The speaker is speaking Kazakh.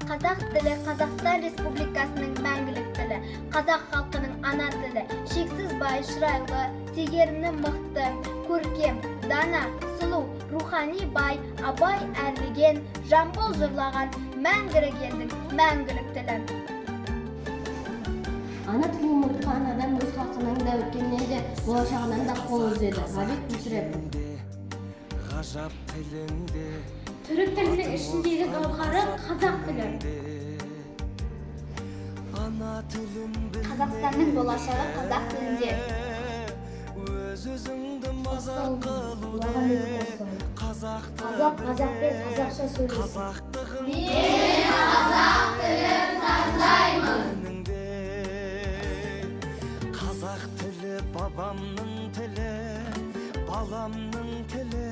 Қазақ тілі Қазақстан Республикасының мәңгілік тілі, қазақ халқының ана тілі, шексіз бай, шырайлы, тегерімі мықты, көркем, дана, сұлу, рухани бай, абай әрлеген, жамбыл жырлаған, мәңгілік елдің мәңгілік тілі. Ана тілін ұмытқан адам өз халқының да өткеннен де болашағынан да қол үзеді. Ғабит Мүсірепов. Түрік тілінің ішіндегі гауһары қазақ тілі. Қазақстанның болашағы қазақ тілінде. Қазақ қазақпен қазақша сөйлесін. Мен қазақ тілін таңдаймын. Қазақ тілі бабамның тілі, баламның тілі.